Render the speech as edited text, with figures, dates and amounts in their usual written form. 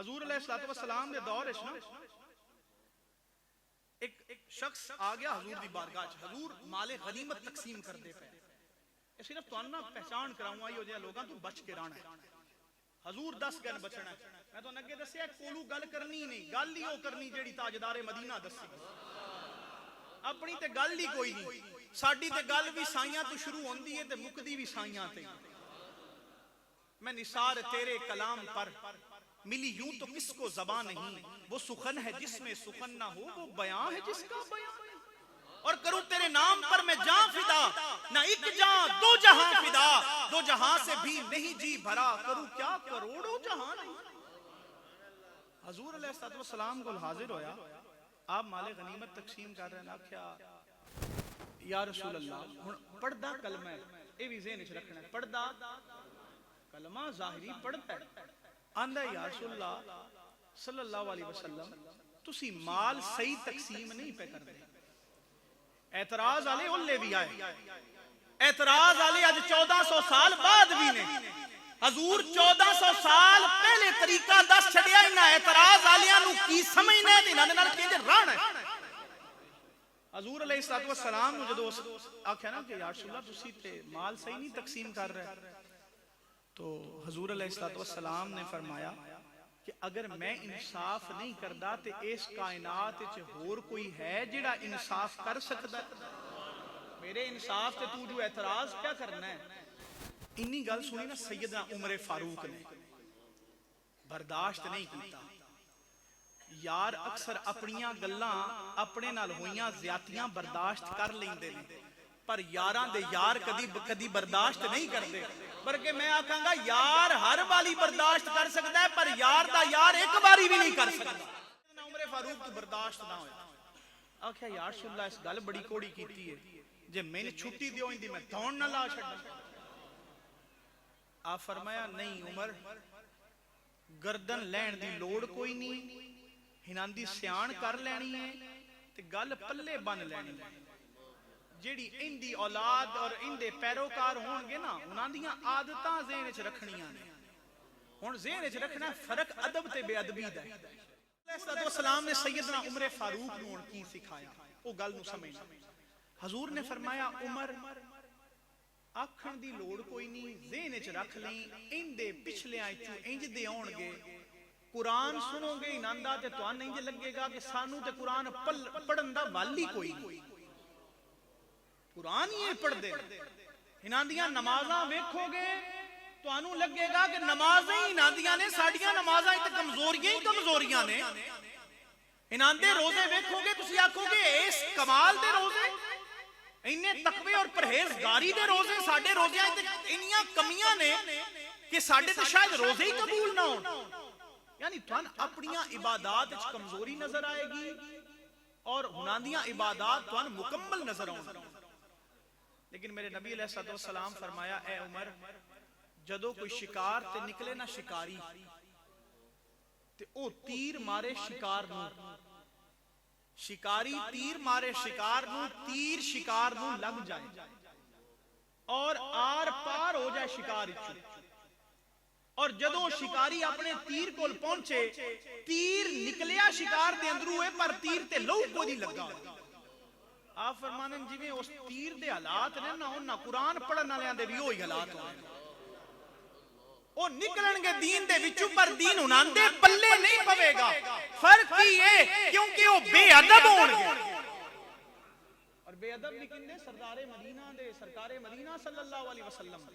حضور علیہ الصلوۃ والسلام دے دور وچ نا ایک شخص آ گیا حضور دی بارگاہ چ. حضور مال غنیمت تقسیم کردے پے. صرف تانوں پہچان کراؤں ایو جے لوگاں تو بچ کے رہنا ہے. حضور 10 گن بچنا ہے. میں تو اگے دسیا کولو گل کرنی نہیں, گل ہی او کرنی جیڑی تاجدار مدینہ دسی. اپنی تے گل ہی کوئی نہیں. ساڈی تے گل بھی سائیاں تو شروع ہوندی ہے تے مکدی بھی سائیاں تے. میں نثار تیرے کلام پر ملی یوں تو کس کو زبان نہیں, وہ سخن ہے جس میں سخن نہ ہو, وہ بیان ہے جس کا بیان. اور کروں تیرے نام پر میں جان فدا, نہ ایک جان دو جہاں فدا, دو جہاں سے بھی نہیں جی بھرا, کروں کیا کروڑوں جہاں نہیں. حضور علیہ الصلوۃ والسلام کو حاضر ہویا, آپ مال غنیمت تقسیم کر رہے ہیں. آکھیا یا رسول اللہ ہن پڑھدا کلمہ ہے, اے بھی ذہن وچ رکھنا ہے, پڑھدا کلمہ ظاہری پڑھتا ہے. آندا یا رسول اللہ صلی اللہ علیہ وسلم تسی مال صحیح تقسیم نہیں پہ کر دے. اعتراض والے اولے بھی آئے, اعتراض والے اج 1400 سال بعد بھی نے. حضور 1400 سال پہلے طریقہ دس چھڈیا, انہاں اعتراض والیاں نو کی سمجھنا ہے, انہاں دے نال کینج رہنا ہے. حضور علیہ الصلوۃ والسلام نو جدوں آکھیا نا کہ یا رسول اللہ تسی تے مال صحیح نہیں تقسیم کر رہے, تو حضور علیہ الصلوۃ والسلام نے فرمایا کہ اگر میں انصاف نہیں کردا تے اس کائنات وچ ہور کوئی ہے جڑا انصاف کر سکدا ہے؟ میرے انصاف تے تو جو اعتراض کیا کرنا ہے. انی گل سنی نا سیدنا عمر فاروق نے برداشت نہیں کیتا. یار اکثر اپنیاں گلاں اپنے نال ہویاں زیادتیاں برداشت کر لیندے نے, پر یاراں دے یار کدی برداشت نہیں کرتے. بلکہ میں آکھاں گا یار ہر والی برداشت کر سکتا ہے, پر یار دا یار ایک باری بھی نہیں کر سکتا. عمر فاروق تو برداشت نہ ہویا. آکھیا یا رسول اللہ اس گل بڑی کوڑی کیتی ہے, جے میں نے چھٹی دیو اندی میں دوڑ نہ لا چھڈا. آپ فرمایا نہیں عمر, گردن لین دی لوڑ کوئی نہیں, ہناں دی سیان کر لینی ہے تے گل پلے بن لینی ہے. جیڑی اندی اولاد اور اندے پیروکار ہون گے نا, انہاں دیاں عادتاں ذہن وچ رکھنیاں نے. ہن ذہن وچ رکھنا ہے فرق ادب تے بے ادبی دا ہے. علیہ السلام نے سیدنا عمر فاروق نو کی سکھایا, او گل نو سمجھنا. حضور نے فرمایا عمر آکھن دی لوڑ کوئی نہیں, ذہن وچ رکھ لیں اندے پچھلیاں وچوں انج دے آون گے. قرآن سنو گے انہاں دا تے تہانوں انج لگے گا کہ سانو تے قرآن پڑھن دا والی کوئی نہیں. قرآن یہ پڑھ دے, انہاں دیاں نمازاں ویکھو گے تو انہوں لگے گا کہ نمازیں ہی انہاں دیاں نے, ساڑیاں نمازاں ہی تے کمزوریاں ہی کمزوریاں نے. انہاں دے روزے ویکھو گے تسی آکھو گے اس کمال دے روزے, انہیں تقوی اور پرہیزگاری دے روزے, ساڈے روزیاں تے انیاں کمیاں نے کہ ساڈے تے شاید روزے ہی قبول نہ ہون. یعنی تھان اپنیاں عبادات وچ کمزوری نظر آئے گی اور انہاں دیاں عبادات تھان مکمل نظر آؤں. لیکن میرے نبی علیہ الصلوۃ والسلام فرمایا اے عمر جدو کوئی شکار تے نکلے نا شکاری تے او تیر مارے شکار نو, شکاری تیر مارے شکار نو, تیر شکار نو لگ جائے اور آر پار ہو جائے شکار وچوں. اور جدو شکاری اپنے تیر کول پہنچے, تیر نکلیا شکار دے اندروں ہوئے پر تیر تے لہو کوئی نہیں لگا. آپ فرمانے جویں اس تیر دے حالات نے نا, انہاں قرآن پڑھن والیاں دے بھی وہی حالات ہوئے. او نکلن گے دین دے وچوں پر دین انہاں دے پلے نہیں پوے گا. فرق ہی ہے کیونکہ وہ بے ادب ہون گے. اور بے ادب بھی کندے سردار مدینہ دے, سرکار مدینہ صلی اللہ علیہ وسلم